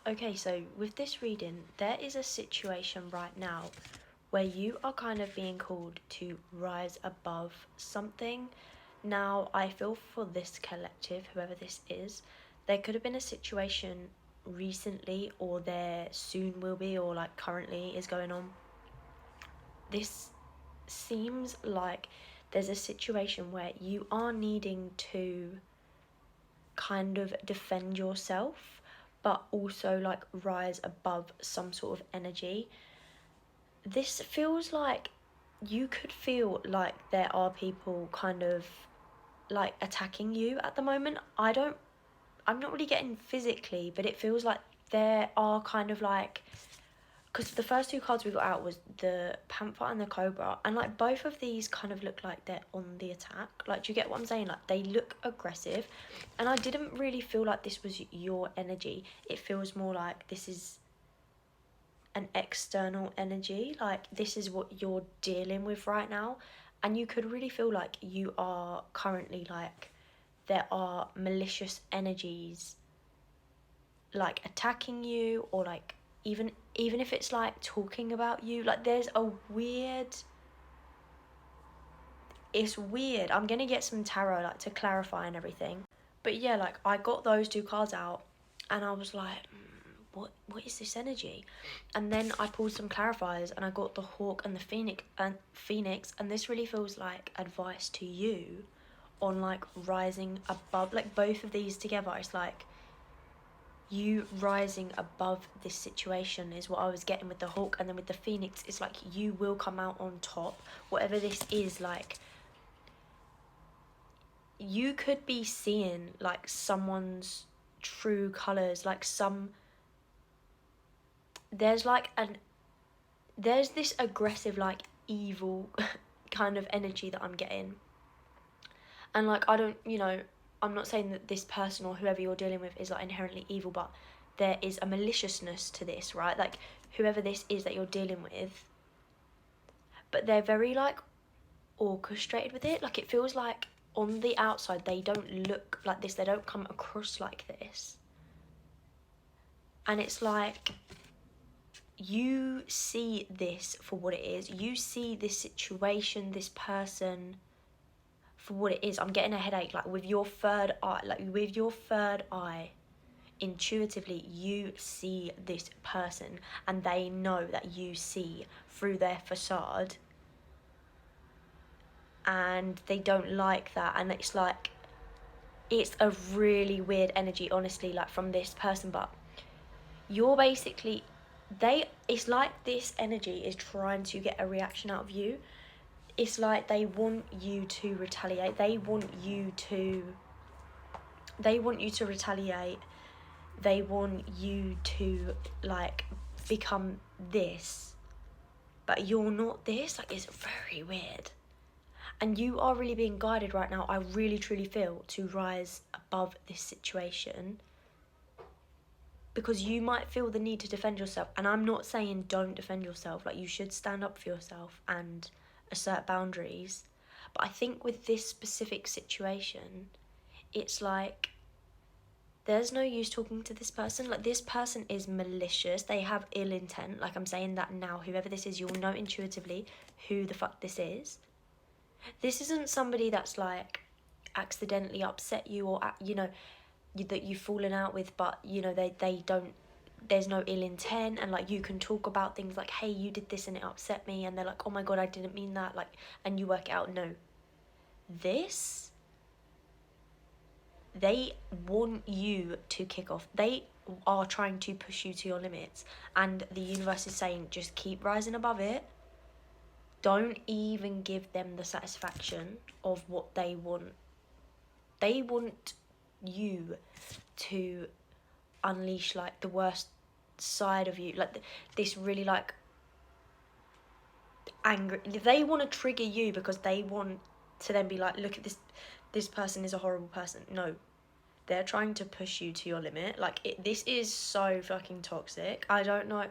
Okay, so with this reading, there is a situation right now where you are kind of being called to rise above something. Now, I feel for this collective, whoever this is, there could have been a situation recently, or there soon will be, or like currently is going on. This seems like there's a situation where you are needing to kind of defend yourself, but also like rise above some sort of energy. This feels like you could feel like there are people kind of like attacking you at the moment. I'm not really getting physically, but it feels like there are kind of like, because the first two cards we got out was the Panther and the Cobra, and like both of these kind of look like they're on the attack. Like, do you get what I'm saying? Like, they look aggressive, and I didn't really feel like this was your energy. It feels more like this is an external energy. Like, this is what you're dealing with right now, and you could really feel like you are currently like there are malicious energies like attacking you, or like even if it's like talking about you, like there's a weird, it's weird. I'm gonna get some tarot like to clarify and everything, but yeah, like I got those two cards out and I was like, what is this energy? And then I pulled some clarifiers and I got the Hawk and the Phoenix, and this really feels like advice to you on like rising above, like both of these together. It's like you rising above this situation is what I was getting with the Hawk, and then with the Phoenix it's like you will come out on top, whatever this is. Like, you could be seeing like someone's true colors, like some, there's like an, there's this aggressive like evil kind of energy that I'm getting. And like, I don't, I'm not saying that this person or whoever you're dealing with is like inherently evil, but there is a maliciousness to this, right? Like, whoever this is that you're dealing with, but they're very like orchestrated with it. Like, it feels like on the outside they don't look like this, they don't come across like this, and it's like you see this for what it is. You see this situation, this person for what it is. I'm getting a headache. Like, with your third eye, intuitively you see this person, and they know that you see through their facade, and they don't like that. And it's like, it's a really weird energy, honestly, like from this person. But you're basically, it's like this energy is trying to get a reaction out of you. It's like they want you to retaliate. They want you to retaliate. They want you to like become this, but you're not this. Like, it's very weird. And you are really being guided right now, I really truly feel, to rise above this situation, because you might feel the need to defend yourself. And I'm not saying don't defend yourself, like, you should stand up for yourself and assert boundaries. But I think with this specific situation, it's like there's no use talking to this person. Like, this person is malicious, they have ill intent. Like, I'm saying that now, whoever this is, you'll know intuitively who the fuck this is. This isn't somebody that's like accidentally upset you, or that you've fallen out with, but they don't, there's no ill intent, and like you can talk about things like, hey, you did this and it upset me, and they're like, oh my god, I didn't mean that, like, and you work it out. No, this, they want you to kick off. They are trying to push you to your limits, and the universe is saying just keep rising above it. Don't even give them the satisfaction of what they want. They want you to unleash like the worst side of you, like this really like angry. They want to trigger you because they want to then be like, look at this person is a horrible person. No, they're trying to push you to your limit. Like, this is so fucking toxic. I don't know,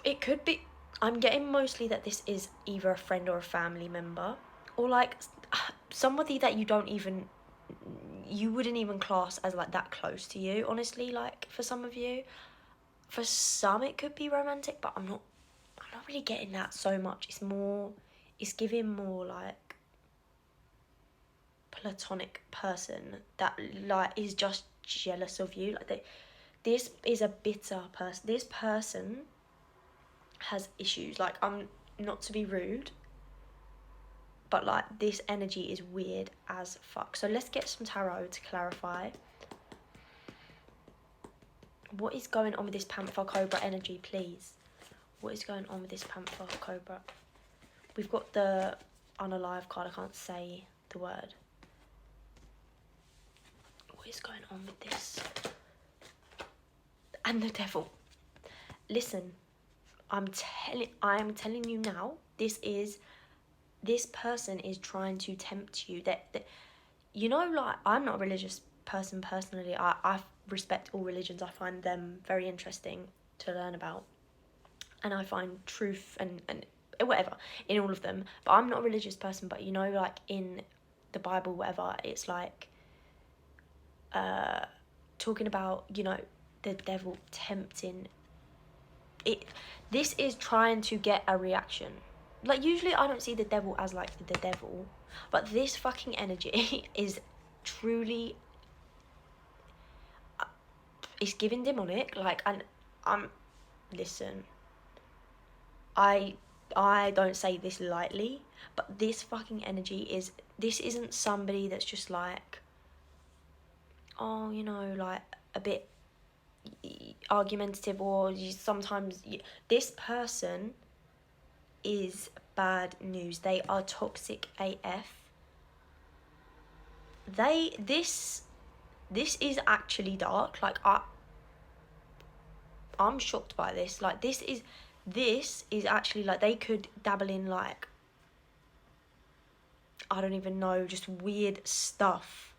it could be, I'm getting mostly that this is either a friend or a family member, or like somebody that you don't even, you wouldn't even class as like that close to you, honestly. Like for some of you, for some it could be romantic, but I'm not really getting that so much. It's giving more like platonic person that like is just jealous of you. Like this is a bitter person. This person has issues. Like, I'm not to be rude, but like this energy is weird as fuck. So let's get some tarot to clarify what is going on with this Panther Cobra energy, please. What is going on with this Panther Cobra? We've got the unalive card. I can't say the word. What is going on with this? And the devil. Listen, I'm telling you now, this person is trying to tempt you. That you know, like, I'm not a religious person personally. I respect all religions. I find them very interesting to learn about, and I find truth and whatever in all of them. But I'm not a religious person. But you know, like in the Bible, whatever, it's like talking about, you know, the devil tempting it. This is trying to get a reaction. Like, usually I don't see the devil as like the devil, but this fucking energy is truly, it's giving demonic. Like, and listen, I don't say this lightly, but this fucking energy this isn't somebody that's just like, oh, you know, like a bit argumentative, or this person is bad news. They are toxic AF. This is actually dark. Like, I'm shocked by this. Like, this is actually like, they could dabble in like, I don't even know, just weird stuff,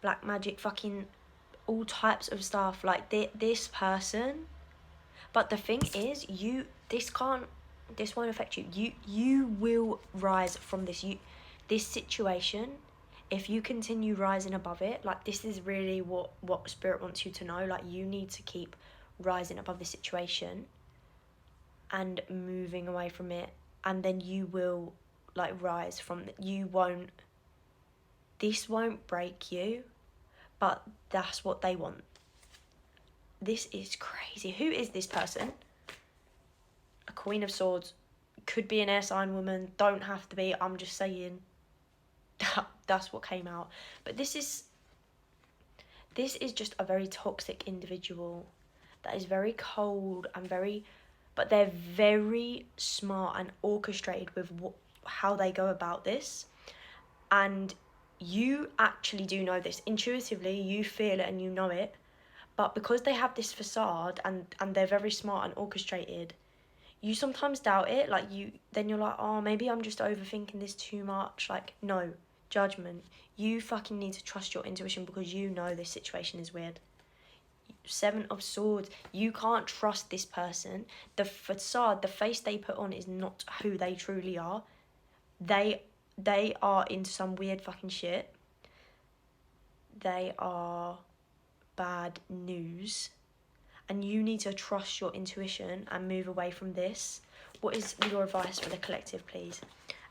black magic, fucking all types of stuff. Like, this person. But the thing is, this won't affect you. You will rise from this situation. If you continue rising above it, like, this is really what Spirit wants you to know. Like, you need to keep rising above the situation and moving away from it, and then you will like rise from it. This won't break you, but that's what they want. This is crazy. Who is this person? A Queen of Swords. Could be an air sign woman. Don't have to be. I'm just saying. That's what came out. But this is just a very toxic individual that is very cold and but they're very smart and orchestrated with how they go about this. And you actually do know this. Intuitively, you feel it and you know it. But because they have this facade and they're very smart and orchestrated, you sometimes doubt it. Like, then you're like, oh, maybe I'm just overthinking this too much. Like, no, judgment. You fucking need to trust your intuition, because you know this situation is weird. 7 of Swords. You can't trust this person. The facade, the face they put on is not who they truly are. They are into some weird fucking shit. They are bad news, and you need to trust your intuition and move away from this. What is your advice for the collective, please?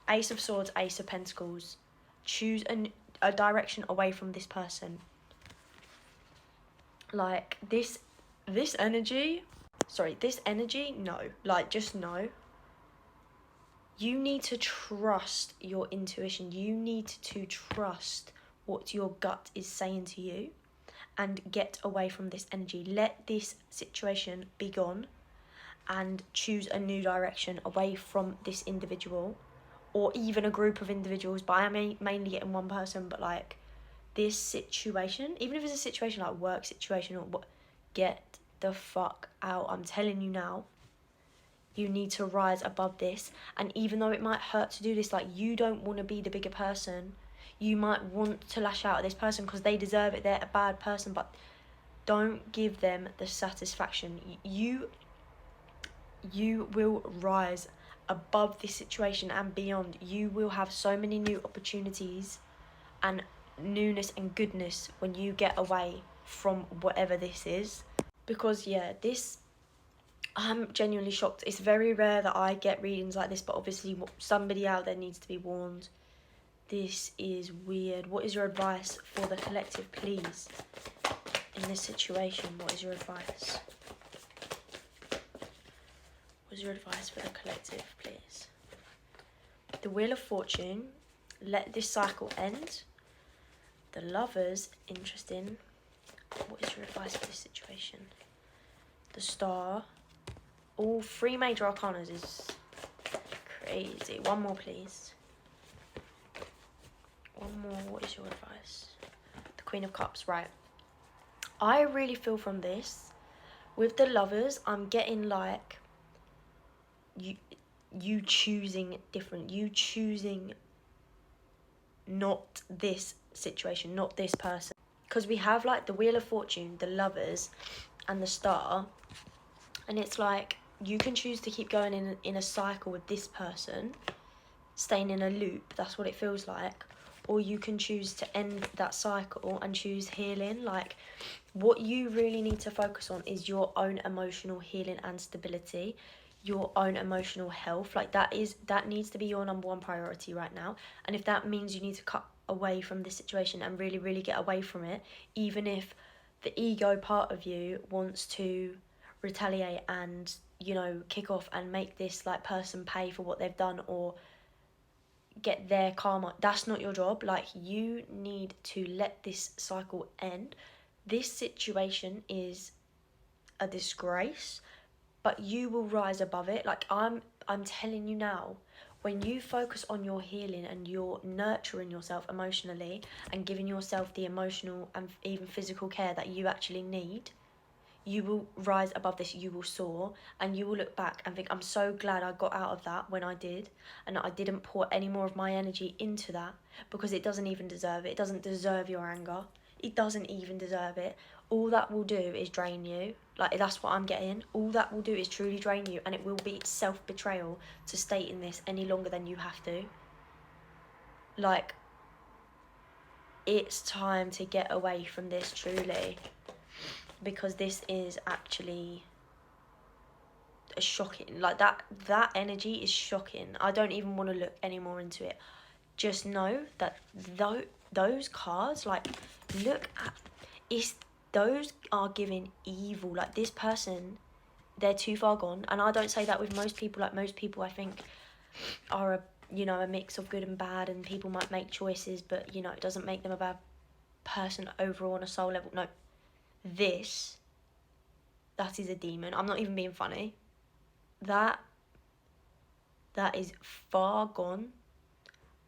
Ace of Swords, Ace of Pentacles. Choose a direction away from this person. Like, this energy, no. Like, just no. You need to trust your intuition. You need to trust what your gut is saying to you, and get away from this energy. Let this situation be gone and choose a new direction away from this individual, or even a group of individuals. But I am mainly getting one person. But like, this situation, even if it's a situation like work situation or what, get the fuck out. I'm telling you now, you need to rise above this. And even though it might hurt to do this, like, you don't want to be the bigger person. You might want to lash out at this person because they deserve it. They're a bad person, but don't give them the satisfaction. You will rise above this situation and beyond. You will have so many new opportunities, and newness and goodness when you get away from whatever this is. Because yeah, this, I'm genuinely shocked. It's very rare that I get readings like this, but obviously somebody out there needs to be warned. This is weird. What is your advice for the collective, please? In this situation, what is your advice? What is your advice for the collective, please? The Wheel of Fortune, let this cycle end. The Lovers, interesting. What is your advice for this situation? The Star. All 3 major arcanas is crazy. One more, please. One more. What is your advice? The Queen of Cups, right. I really feel from this, with the Lovers, I'm getting like, you choosing different. You choosing not this situation, not this person. Because we have like the Wheel of Fortune, the Lovers, and the Star. And it's like, you can choose to keep going in a cycle with this person, staying in a loop, that's what it feels like. Or you can choose to end that cycle and choose healing. Like, what you really need to focus on is your own emotional healing and stability, your own emotional health. Like, that needs to be your number one priority right now. And if that means you need to cut away from this situation and really, really get away from it, even if the ego part of you wants to retaliate and, you know, kick off and make this like person pay for what they've done or get their karma, that's not your job. Like, you need to let this cycle end. This situation is a disgrace, but you will rise above it. Like, I'm telling you now, when you focus on your healing and you're nurturing yourself emotionally and giving yourself the emotional and even physical care that you actually need, you will rise above this, you will soar, and you will look back and think, I'm so glad I got out of that when I did, and I didn't pour any more of my energy into that, because it doesn't even deserve it. It doesn't deserve your anger. It doesn't even deserve it. All that will do is drain you. Like, that's what I'm getting. All that will do is truly drain you, and it will be self-betrayal to stay in this any longer than you have to. Like, it's time to get away from this, truly. Because this is actually a shocking, like that energy is shocking. I don't even want to look anymore into it. Just know that those cards, like, look at, those are giving evil. Like, this person, they're too far gone. And I don't say that with most people. Like, most people, I think, are a mix of good and bad, and people might make choices, but, you know, it doesn't make them a bad person overall on a soul level. No, that is a demon. I'm not even being funny. That is far gone,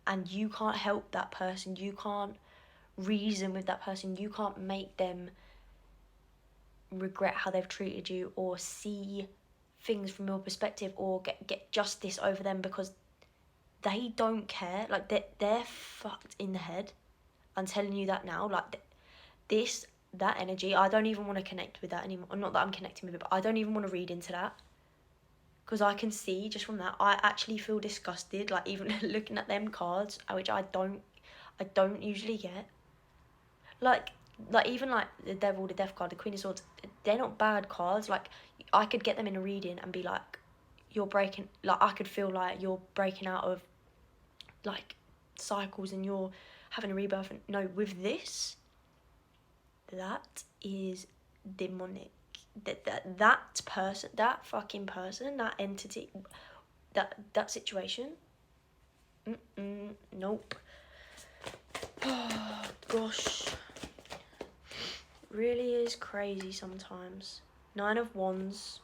and you can't help that person. You can't reason with that person. You can't make them regret how they've treated you or see things from your perspective or get justice over them, because they don't care. Like, they're fucked in the head. I'm telling you that now. Like, that energy, I don't even want to connect with that anymore. Not that I'm connecting with it, but I don't even want to read into that, because I can see just from that, I actually feel disgusted. Like, even looking at them cards, which I don't usually get. Like even like the Devil, the Death card, the Queen of Swords, they're not bad cards. Like, I could get them in a reading and be like, you're breaking, like, I could feel like you're breaking out of like cycles and you're having a rebirth. And no, with this, that is demonic. That person, that fucking person, that entity, that situation, nope. Oh gosh, really is crazy sometimes. 9 of Wands,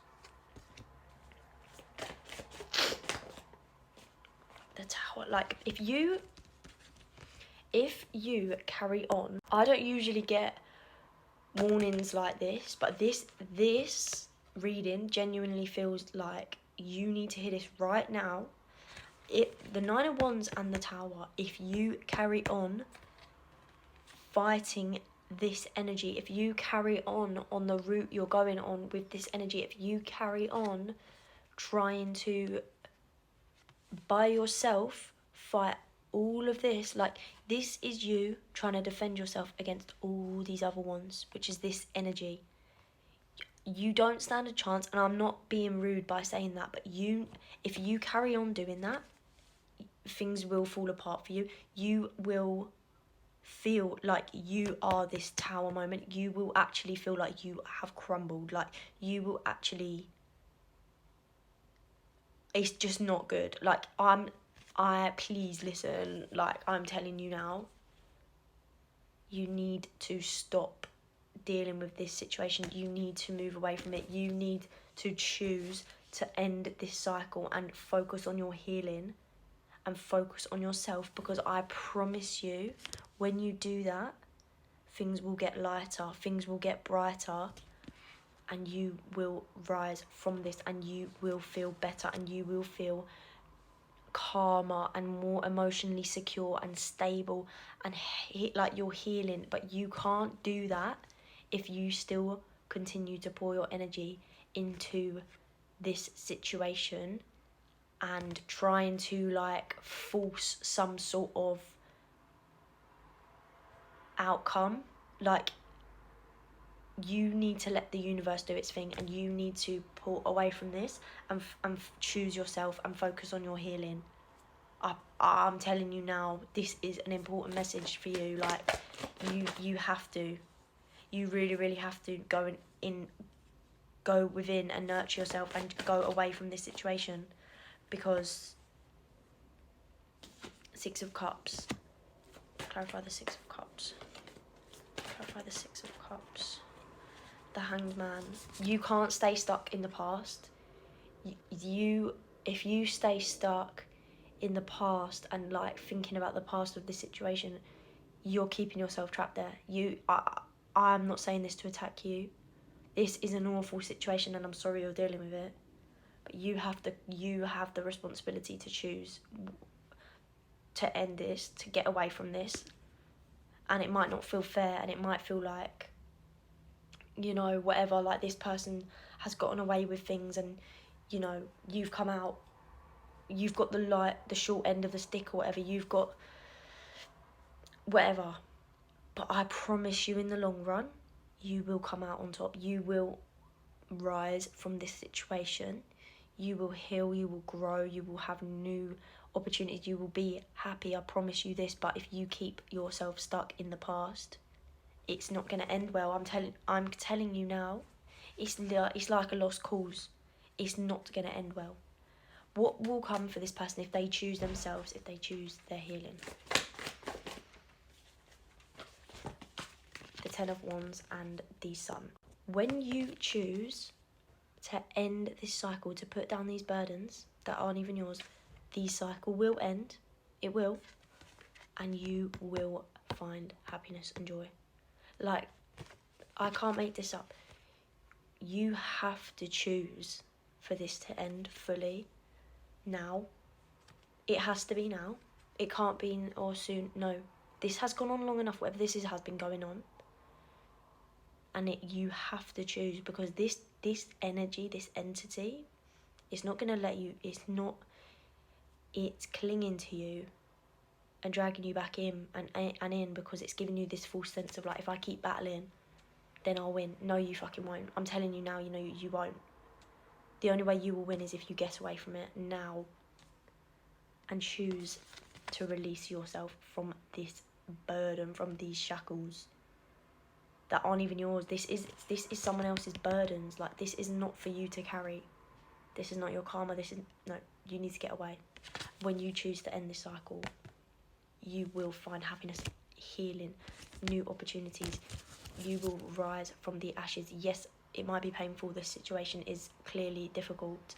the Tower. Like, if you carry on, I don't usually get warnings like this, but this reading genuinely feels like you need to hear this right now. The 9 of Wands and the Tower, if you carry on fighting this energy, if you carry on the route you're going on with this energy, if you carry on trying to by yourself fight all of this, like, this is you trying to defend yourself against all these other ones, which is this energy. You don't stand a chance, and I'm not being rude by saying that, but if you carry on doing that, things will fall apart for you. You will feel like you are this tower moment. You will actually feel like you have crumbled. Like, you will actually, it's just not good. Like, please listen, like, I'm telling you now, you need to stop dealing with this situation. You need to move away from it. You need to choose to end this cycle and focus on your healing and focus on yourself, because I promise you, when you do that, things will get lighter, things will get brighter, and you will rise from this, and you will feel better, and you will feel calmer and more emotionally secure and stable, and like you're healing. But you can't do that if you still continue to pour your energy into this situation and trying to like force some sort of outcome. Like, you need to let the universe do its thing, and you need to pull away from this and choose yourself and focus on your healing. I'm telling you now, this is an important message for you. Like, you have to, you really, really have to go within and nurture yourself and go away from this situation, because Six of Cups, clarify the Six of Cups, clarify the Six of Cups, the Hanged Man. You can't stay stuck in the past. If you stay stuck in the past and like thinking about the past of this situation, you're keeping yourself trapped there. I'm not saying this to attack you. This is an awful situation, and I'm sorry you're dealing with it. But you have the responsibility to choose to end this, to get away from this. And it might not feel fair, and it might feel like, you know, whatever, like this person has gotten away with things, and, you know, you've come out, you've got the short end of the stick or whatever, you've got whatever. But I promise you, in the long run, you will come out on top. You will rise from this situation. You will heal, you will grow, you will have new opportunities, you will be happy, I promise you this. But if you keep yourself stuck in the past, it's not going to end well. I'm telling you now, it's like a lost cause. It's not going to end well. What will come for this person if they choose themselves, if they choose their healing? The Ten of Wands and the Sun. When you choose to end this cycle, to put down these burdens that aren't even yours, the cycle will end. It will. And you will find happiness and joy. Like, I can't make this up. You have to choose for this to end fully now. It has to be now. It can't be or soon. No. This has gone on long enough. Whatever this is has been going on. And you have to choose, because this energy, this entity, it's not going to let you, it's clinging to you and dragging you back in and in, because it's giving you this false sense of like, if I keep battling, then I'll win. No, you fucking won't. I'm telling you now, you know, you won't. The only way you will win is if you get away from it now and choose to release yourself from this burden, from these shackles that aren't even yours. This is someone else's burdens. Like, this is not for you to carry. This is not your karma. No, you need to get away. When you choose to end this cycle, you will find happiness, healing, new opportunities. You will rise from the ashes. Yes, it might be painful. This situation is clearly difficult.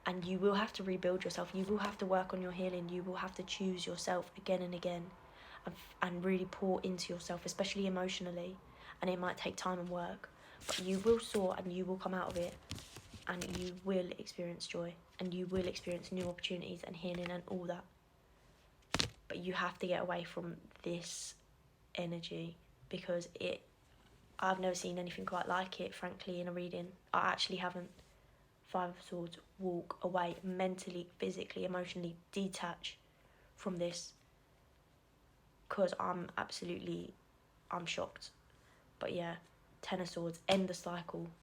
And you will have to rebuild yourself. You will have to work on your healing. You will have to choose yourself again and again. And really pour into yourself, especially emotionally. And it might take time and work. But you will soar, and you will come out of it. And you will experience joy. And you will experience new opportunities and healing and all that. But you have to get away from this energy, because I've never seen anything quite like it, frankly, in a reading. I actually haven't. Five of Swords, walk away mentally, physically, emotionally, detach from this, because I'm shocked. But yeah, Ten of Swords, end the cycle.